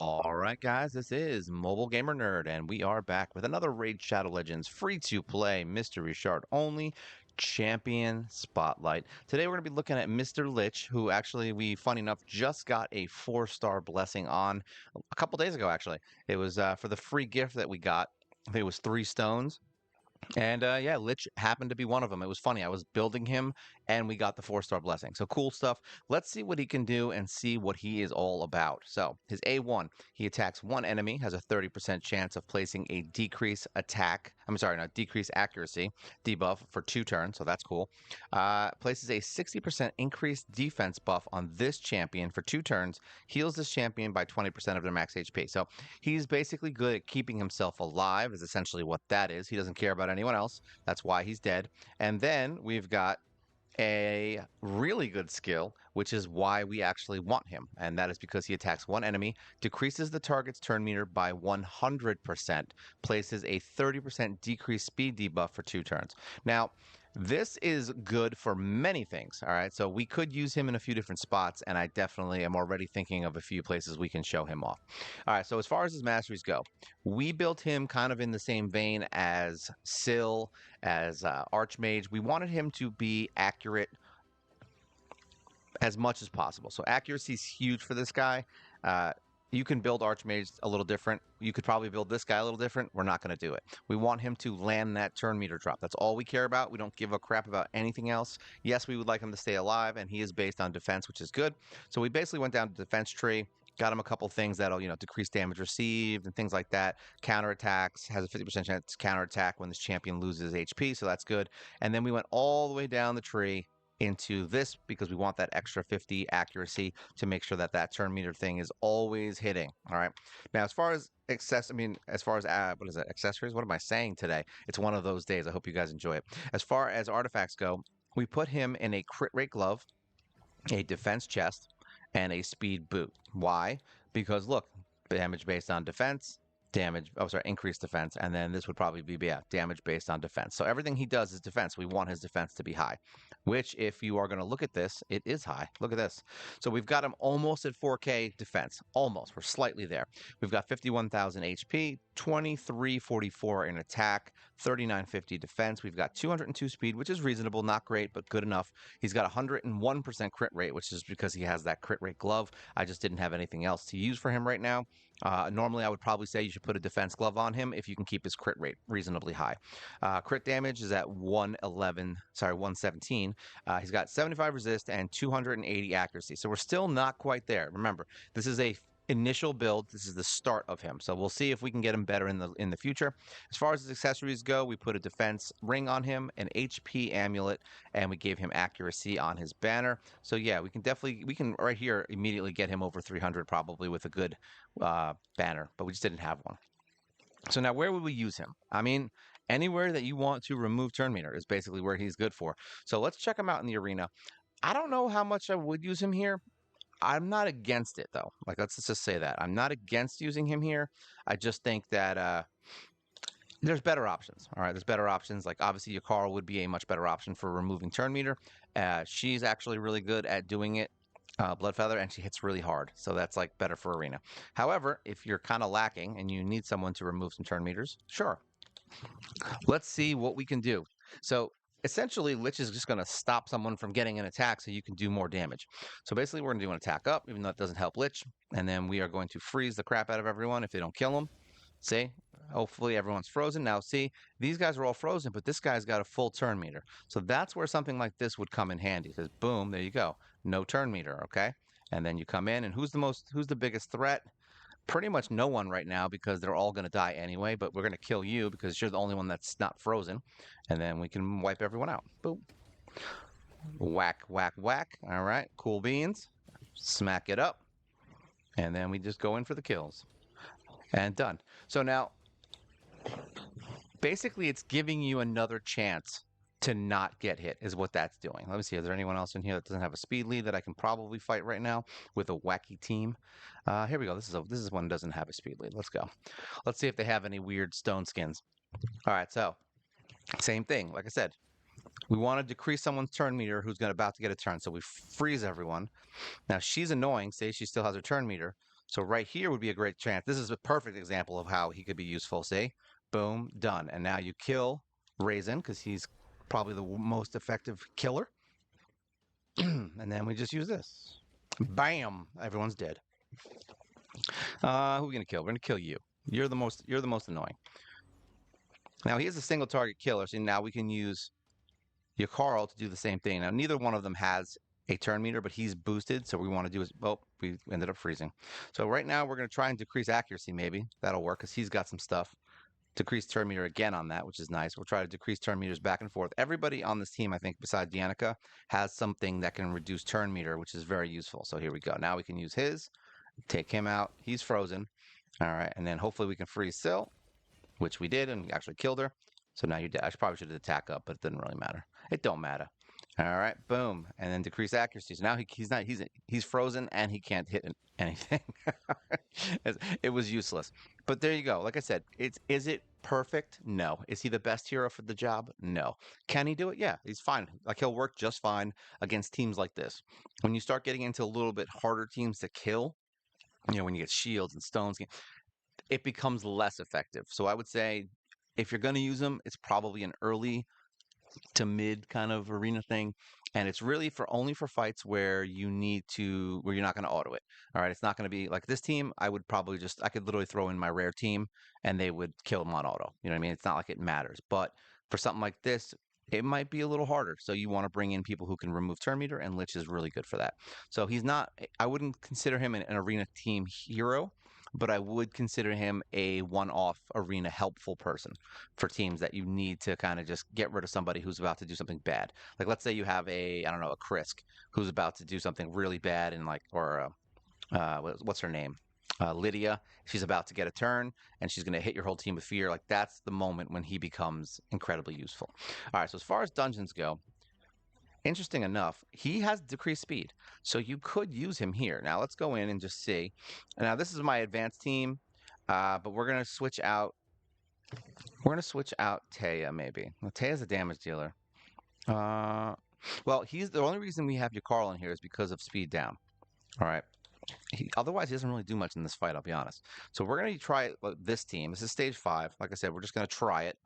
All right, guys, this is Mobile Gamer Nerd, and we are back with another Raid Shadow Legends free to play mystery shard only champion spotlight. Today, we're going to be looking at Mr. Lich, who actually funny enough, just got a 4-star blessing on a couple days ago, actually. It was for the free gift that we got. I think it was 3 stones. And yeah, Lich happened to be one of them. It was funny. I was building him and we got the 4-star blessing. So cool stuff. Let's see what he can do and see what he is all about. So his A1, he attacks one enemy, has a 30% chance of placing a decrease attack. I'm sorry, not decrease accuracy debuff for 2 turns. So that's cool. Places a 60% increased defense buff on this champion for 2 turns. Heals this champion by 20% of their max HP. So he's basically good at keeping himself alive, is essentially what that is. He doesn't care about anyone else. That's why he's dead. And then we've got a really good skill, which is why we actually want him. And that is because he attacks one enemy, decreases the target's turn meter by 100%, places a 30% decreased speed debuff for 2 turns. Now, this is good for many things. All right. So we could use him in a few different spots, and I definitely am already thinking of a few places we can show him off. All right. So as far as his masteries go, we built him kind of in the same vein as Syl, as Archmage. We wanted him to be accurate as much as possible. So accuracy is huge for this guy. You can build Archmage a little different. You could probably build this guy a little different. We're not going to do it. We want him to land that turn meter drop. That's all we care about. We don't give a crap about anything else. Yes, we would like him to stay alive, and he is based on defense, which is good. So we basically went down to defense tree, got him a couple things that'll, decrease damage received and things like that. Counterattacks, has a 50% chance to counterattack when this champion loses HP, so that's good. And then we went all the way down the tree into this because we want that extra 50 accuracy to make sure that that turn meter thing is always hitting. All right. Now, as far as what is it? Accessories? What am I saying today? It's one of those days. I hope you guys enjoy it. As far as artifacts go, we put him in a crit rate glove, a defense chest, and a speed boot. Why? Because look, damage based on defense, increased defense, and then this would probably be damage based on defense. So everything he does is defense. We want his defense to be high, which if you are going to look at this, it is high. Look at this. So we've got him almost at 4K defense. Almost. We're slightly there. We've got 51,000 HP, 2344 in attack, 3950 defense. We've got 202 speed, which is reasonable, not great, but good enough. He's got 101% crit rate, which is because he has that crit rate glove. I just didn't have anything else to use for him right now. Normally, I would probably say you should put a defense glove on him if you can keep his crit rate reasonably high. Crit damage is at 117. He's got 75 resist and 280 accuracy. So we're still not quite there. Remember, this is a initial build. This is the start of him. So we'll see if we can get him better in the future. As far as his accessories go, we put a defense ring on him, an HP amulet, and we gave him accuracy on his banner. So yeah, we can right here immediately get him over 300 probably with a good banner, but we just didn't have one. So now where would we use him? I mean, anywhere that you want to remove turn meter is basically where he's good for. So let's check him out in the arena. I don't know how much I would use him here. I'm not against it though. Like let's just say that. I'm not against using him here. I just think that there's better options. All right, there's better options. Like obviously Yakara would be a much better option for removing turn meter. She's actually really good at doing it. Bloodfeather, and she hits really hard, so that's like better for arena. However, if you're kind of lacking and you need someone to remove some turn meters, sure. Let's see what we can do. So essentially, Lich is just going to stop someone from getting an attack so you can do more damage. So basically, we're going to do an attack up, even though it doesn't help Lich, and then we are going to freeze the crap out of everyone if they don't kill him. See? Hopefully everyone's frozen. Now, see, these guys are all frozen, but this guy's got a full turn meter. So that's where something like this would come in handy. Because boom, there you go. No turn meter, okay? And then you come in, and who's the biggest threat? Pretty much no one right now because they're all going to die anyway, but we're going to kill you because you're the only one that's not frozen. And then we can wipe everyone out. Boom. Whack, whack, whack. All right, cool beans. Smack it up. And then we just go in for the kills. And done. So now, basically, it's giving you another chance to not get hit is what that's doing. Let me see. Is there anyone else in here that doesn't have a speed lead that I can probably fight right now with a wacky team? Here we go. This is one that doesn't have a speed lead. Let's go. Let's see if they have any weird stone skins. All right. So same thing. Like I said, we want to decrease someone's turn meter who's about to get a turn. So we freeze everyone. Now she's annoying. Say she still has her turn meter. So right here would be a great chance. This is a perfect example of how he could be useful. See? Boom, done. And now you kill Raisin because he's probably the most effective killer. And then we just use this. Bam! Everyone's dead. Who are we gonna kill? We're gonna kill you. You're the most annoying. Now he is a single target killer, so now we can use your Carl to do the same thing. Now neither one of them has a turn meter, but he's boosted, so we want to do is we ended up freezing. So right now we're gonna try and decrease accuracy, maybe. That'll work because he's got some stuff. Decrease turn meter again on that, which is nice. We'll try to decrease turn meters back and forth. Everybody on this team, I think, besides Danica, has something that can reduce turn meter, which is very useful. So here we go. Now we can use his, take him out. He's frozen. All right, and then hopefully we can freeze Syl, which we did, and we actually killed her. So now you're dead. I probably should have attack up, but it didn't really matter. It don't matter. All right, boom, and then decrease accuracy. So now he's frozen and he can't hit anything. It was useless. But there you go. Like I said, is it perfect? No. Is he the best hero for the job? No. Can he do it? Yeah, he's fine. Like he'll work just fine against teams like this. When you start getting into a little bit harder teams to kill, when you get shields and stones, it becomes less effective. So I would say if you're going to use him, it's probably an early to mid kind of arena thing, and it's really only for fights where you're not going to auto it. All right, it's not going to be like this team. I could literally throw in my rare team and they would kill him on auto. You know what I mean? It's not like it matters, but for something like this, it might be a little harder. So you want to bring in people who can remove turn meter, and Lich is really good for that. So I wouldn't consider him an arena team hero, but I would consider him a one-off arena helpful person for teams that you need to kind of just get rid of somebody who's about to do something bad. Like let's say you have a Krisk who's about to do something really bad, and what's her name? Lydia. She's about to get a turn and she's going to hit your whole team with fear. Like that's the moment when he becomes incredibly useful. All right, so as far as dungeons go, interesting enough, he has decreased speed. So you could use him here. Now let's go in and just see. Now this is my advanced team, but we're going to switch out. We're going to switch out Taya maybe. Well, Taya's a damage dealer. Well, he's the only reason we have your Carl in here is because of speed down. All right. Otherwise, he doesn't really do much in this fight, I'll be honest. So we're going to try this team. This is stage 5. Like I said, we're just going to try it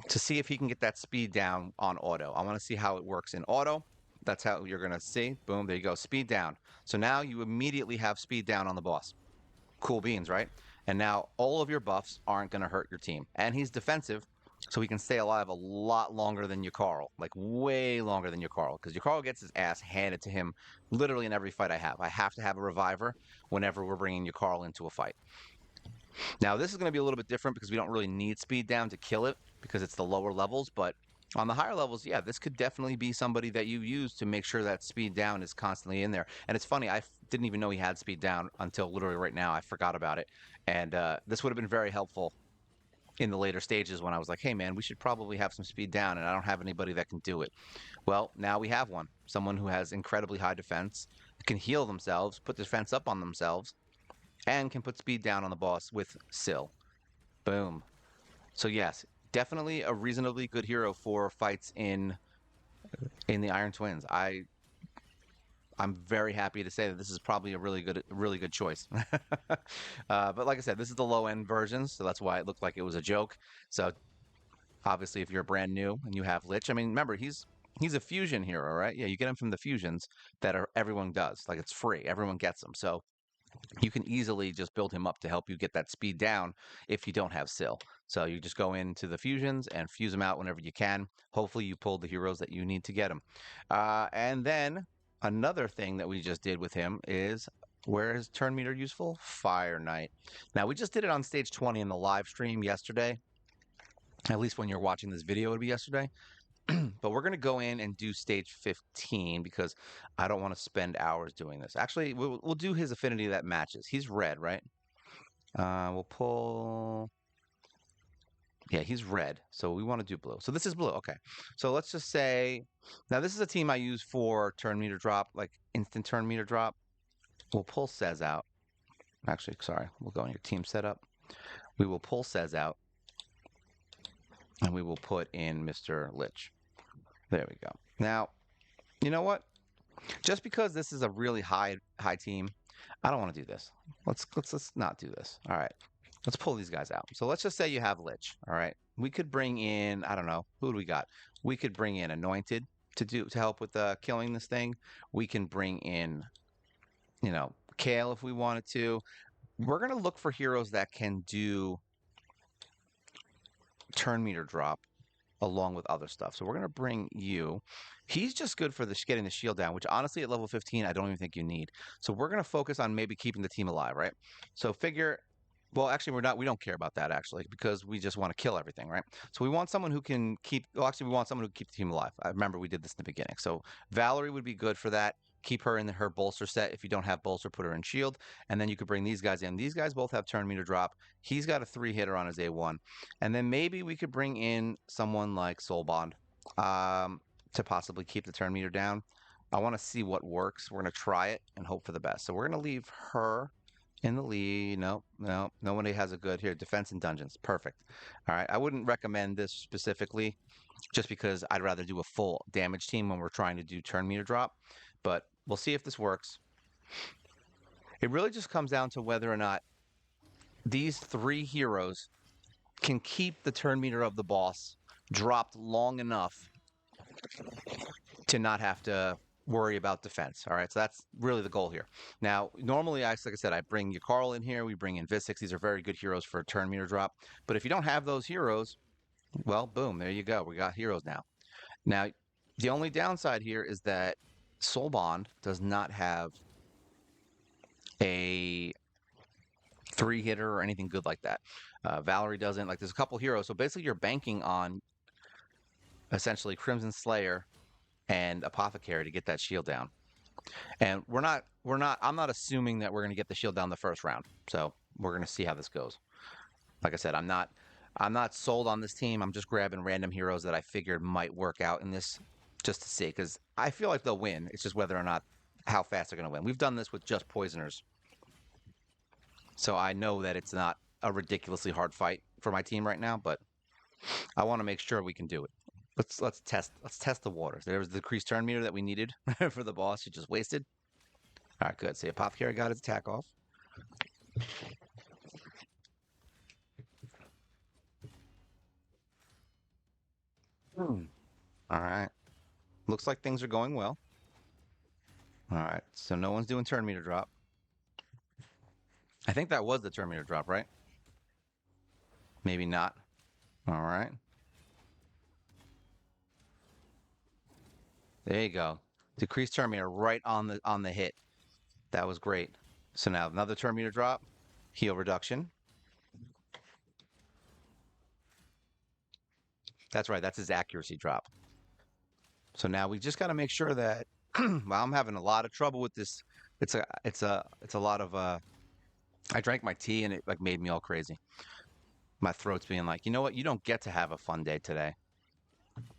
to see if he can get that speed down on auto. I want to see how it works in auto. That's how you're going to see. Boom, there you go. Speed down. So now you immediately have speed down on the boss. Cool beans, right? And now all of your buffs aren't going to hurt your team. And he's defensive, so he can stay alive a lot longer than your Carl, like way longer than your Carl, because your Carl gets his ass handed to him literally in every fight I have. I have to have a reviver whenever we're bringing your Carl into a fight. Now, this is going to be a little bit different because we don't really need speed down to kill it because it's the lower levels, but on the higher levels, yeah, this could definitely be somebody that you use to make sure that speed down is constantly in there. And it's funny, I didn't even know he had speed down until literally right now. I forgot about it. And this would have been very helpful in the later stages when I was like, hey, man, we should probably have some speed down, and I don't have anybody that can do it. Well, now we have one. Someone who has incredibly high defense, can heal themselves, put defense up on themselves, and can put speed down on the boss with Syl. Boom. So yes, definitely a reasonably good hero for fights in the Iron Twins. I'm very happy to say that this is probably a really good choice. But like I said, this is the low end version, so that's why it looked like it was a joke. So obviously, if you're brand new and you have Lich, I mean, remember he's a fusion hero, right? Yeah, you get him from the fusions that everyone does. Like it's free, everyone gets them. So you can easily just build him up to help you get that speed down if you don't have Syl. So you just go into the fusions and fuse them out whenever you can. Hopefully you pull the heroes that you need to get them. And then another thing that we just did with him is, where is turn meter useful? Fire Knight. Now we just did it on stage 20 in the live stream yesterday. At least when you're watching this video, it would be yesterday. But we're going to go in and do stage 15 because I don't want to spend hours doing this. Actually, we'll do his affinity that matches. He's red, right? We'll pull... Yeah, he's red, so we want to do blue. So this is blue, okay. So let's just say... Now, this is a team I use for turn meter drop, like instant turn meter drop. We'll pull Sez out. Actually, sorry. We'll go in your team setup. We will pull Sez out. And we will put in Mr. Lich. There we go. Now, you know what? Just because this is a really high team, I don't want to do this. Let's not do this. All right. Let's pull these guys out. So let's just say you have Lich. All right. We could bring in, I don't know, who do we got? We could bring in Anointed to help with killing this thing. We can bring in, Kale if we wanted to. We're gonna look for heroes that can do turn meter drop along with other stuff. So we're going to bring you. He's just good for getting the shield down, which honestly at level 15, I don't even think you need. So we're going to focus on maybe keeping the team alive, right? So well, actually, we don't care about that actually because we just want to kill everything, right? So we want someone who can we want someone who can keep the team alive. I remember we did this in the beginning. So Valerie would be good for that. Keep her in her bolster set. If you don't have bolster, put her in shield. And then you could bring these guys in. These guys both have turn meter drop. He's got a 3-hitter on his A1. And then maybe we could bring in someone like Soul Bond to possibly keep the turn meter down. I want to see what works. We're going to try it and hope for the best. So we're going to leave her in the lead. No, nobody has a good here. Defense and dungeons. Perfect. All right. I wouldn't recommend this specifically just because I'd rather do a full damage team when we're trying to do turn meter drop. But we'll see if this works. It really just comes down to whether or not these 3 heroes can keep the turn meter of the boss dropped long enough to not have to worry about defense. All right, so that's really the goal here. Now, normally, like I said, I bring Yakarl in here. We bring in Visix. These are very good heroes for a turn meter drop. But if you don't have those heroes, well, boom, there you go. We got heroes now. Now, the only downside here is that Soul Bond does not have a 3-hitter or anything good like that. Valerie doesn't. Like, there's a couple heroes. So basically, you're banking on essentially Crimson Slayer and Apothecary to get that shield down. And I'm not assuming that we're going to get the shield down the first round. So we're going to see how this goes. Like I said, I'm not sold on this team. I'm just grabbing random heroes that I figured might work out in this just to see, because I feel like they'll win. It's just whether or not how fast they're going to win. We've done this with just poisoners. So I know that it's not a ridiculously hard fight for my team right now, but I want to make sure we can do it. Let's test the waters. There was the decreased turn meter that we needed for the boss. You just wasted. All right, good. See, Apothecary got his attack off. All right. Looks like things are going well. All right. So no one's doing turn meter drop. I think that was the turn meter drop, right? Maybe not. All right. There you go. Decreased turn meter right on the hit. That was great. So now another turn meter drop, heal reduction. That's right. That's his accuracy drop. So now we just got to make sure that well, I'm having a lot of trouble with this. It's a lot of I drank my tea and it like made me all crazy. My throat's being like, you know what? You don't get to have a fun day today.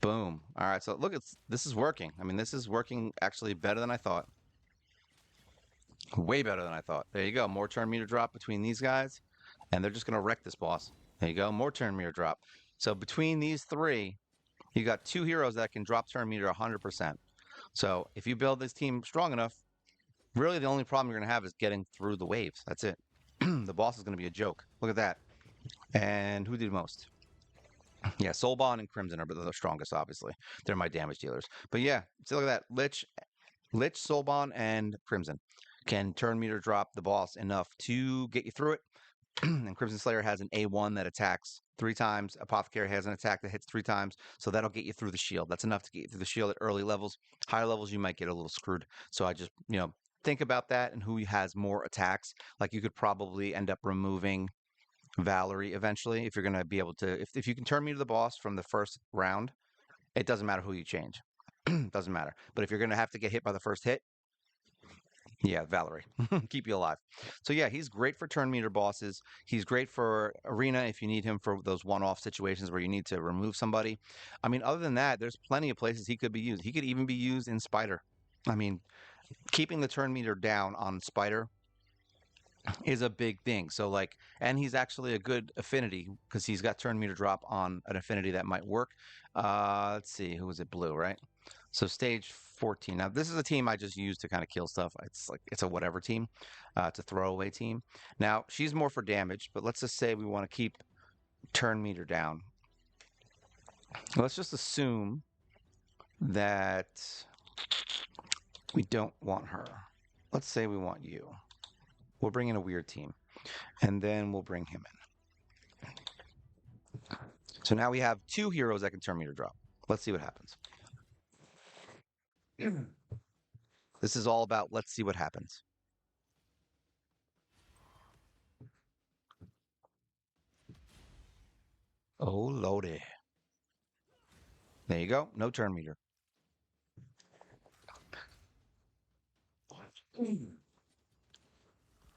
Boom. All right. So look, this is working. I mean, this is working actually better than I thought. Way better than I thought. There you go. More turn meter drop between these guys, and they're just going to wreck this boss. There you go. More turn meter drop. So between these 3, you got 2 heroes that can drop turn meter 100%. So if you build this team strong enough, really the only problem you're going to have is getting through the waves. That's it. The boss is going to be a joke. Look at that. And who did most? Yeah, Soul Bond and Crimson are the strongest, obviously. They're my damage dealers. But yeah, see, look at that. Lich, Soul Bond, and Crimson can turn meter drop the boss enough to get you through it. And Crimson Slayer has an A1 that attacks 3 times. Apothecary has an attack that hits 3 times. So that'll get you through the shield. That's enough to get you through the shield at early levels. Higher levels, you might get a little screwed. So I just, think about that and who has more attacks. Like you could probably end up removing Valerie eventually if you're going to be able to. If you can turn me to the boss from the first round, it doesn't matter who you change. Doesn't matter. But if you're going to have to get hit by the first hit, yeah, Valerie, keep you alive. So yeah, he's great for turn meter bosses. He's great for arena if you need him for those one-off situations where you need to remove somebody. I mean, other than that, there's plenty of places he could be used. He could even be used in Spider. I mean, keeping the turn meter down on Spider is a big thing. So like, and he's actually a good affinity because he's got turn meter drop on an affinity that might work. Let's see, who was it? Blue, right? So stage 14. Now this is a team I just use to kind of kill stuff. It's like it's a whatever team, it's a throwaway team. Now she's more for damage, but let's just say we want to keep turn meter down. Let's just assume that we don't want her. Let's say we want you. We'll bring in a weird team, and then we'll bring him in. So now we have two heroes that can turn meter drop. Let's see what happens. This is all about let's see what happens. Oh, lordy. There you go. No turn meter.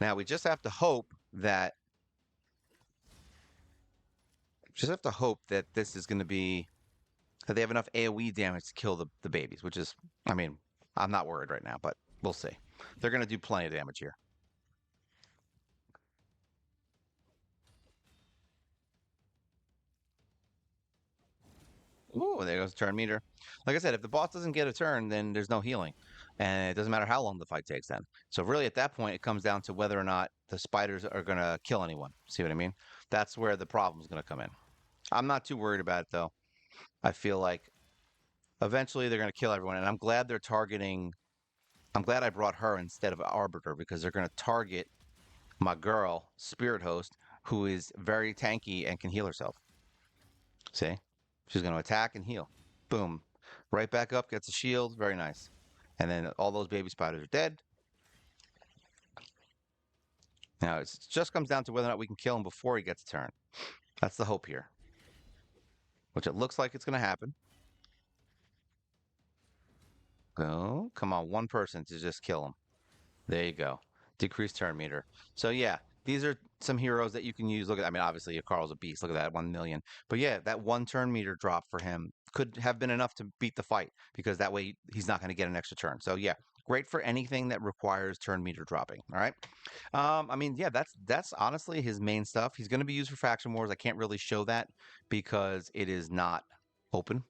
Now we just have to hope that this is going to be that they have enough AoE damage to kill the babies, which is, I mean, I'm not worried right now, but we'll see. They're going to do plenty of damage here. Ooh, there goes the turn meter. Like I said, if the boss doesn't get a turn, then there's no healing. And it doesn't matter how long the fight takes then. So really at that point, it comes down to whether or not the spiders are going to kill anyone. See what I mean? That's where the problem's going to come in. I'm not too worried about it though. I feel like eventually they're going to kill everyone. And I'm glad I brought her instead of Arbiter because they're going to target my girl, Spirit Host, who is very tanky and can heal herself. See? She's going to attack and heal. Boom. Right back up, gets a shield. Very nice. And then all those baby spiders are dead. Now, it just comes down to whether or not we can kill him before he gets a turn. That's the hope here. Which it looks like it's going to happen. Go. Come on, one person to just kill him. There you go. Decrease turn meter. So yeah, these are some heroes that you can use. Look at, I mean, obviously your Carl's a beast. Look at that, 1 million. But yeah, that one turn meter drop for him could have been enough to beat the fight because that way he's not going to get an extra turn. So yeah, great for anything that requires turn meter dropping. All right. I mean, yeah, that's honestly his main stuff. He's going to be used for faction wars. I can't really show that because it is not open.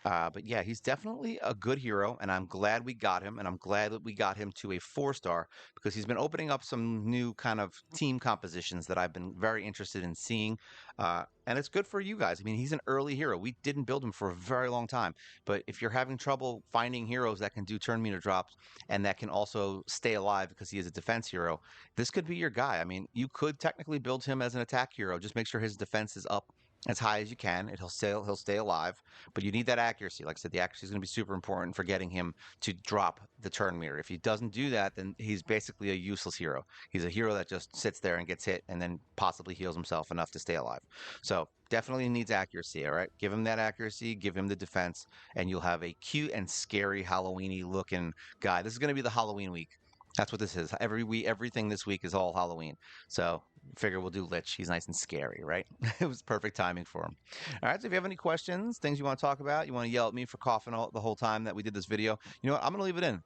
But yeah, he's definitely a good hero, and I'm glad we got him, and I'm glad that we got him to a 4-star because he's been opening up some new kind of team compositions that I've been very interested in seeing. And it's good for you guys. I mean, he's an early hero. We didn't build him for a very long time, but if you're having trouble finding heroes that can do turn meter drops and that can also stay alive because he is a defense hero, this could be your guy. I mean, you could technically build him as an attack hero. Just make sure his defense is up as high as you can, and he'll stay alive. But you need that accuracy. Like I said, the accuracy is going to be super important for getting him to drop the turn meter. If he doesn't do that, then he's basically a useless hero. He's a hero that just sits there and gets hit and then possibly heals himself enough to stay alive. So definitely needs accuracy. All right, give him that accuracy, give him the defense, and you'll have a cute and scary Halloweeny looking guy. This is going to be the Halloween week. That's what this is. Every week, everything this week is all Halloween. So figure we'll do Lich. He's nice and scary, right? It was perfect timing for him. All right. So if you have any questions, things you want to talk about, you want to yell at me for coughing the whole time that we did this video, you know what? I'm gonna leave it in.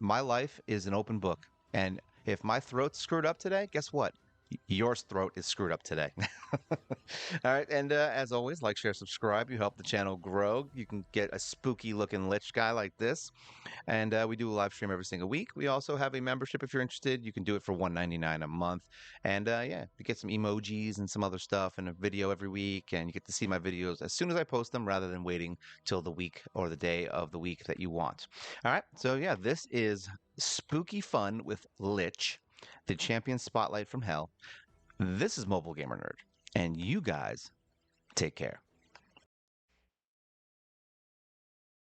My life is an open book, and if my throat's screwed up today, guess what? Your throat is screwed up today. All right, and as always, like, share, subscribe. You help the channel grow. You can get a spooky looking Lich guy like this. And we do a live stream every single week. We also have a membership if you're interested. You can do it for $1.99 a month. And yeah, you get some emojis and some other stuff and a video every week. And you get to see my videos as soon as I post them rather than waiting till the week or the day of the week that you want. All right. So yeah, this is spooky fun with Lich, the champion spotlight from hell. This is Mobile Gamer Nerd. And you guys take care.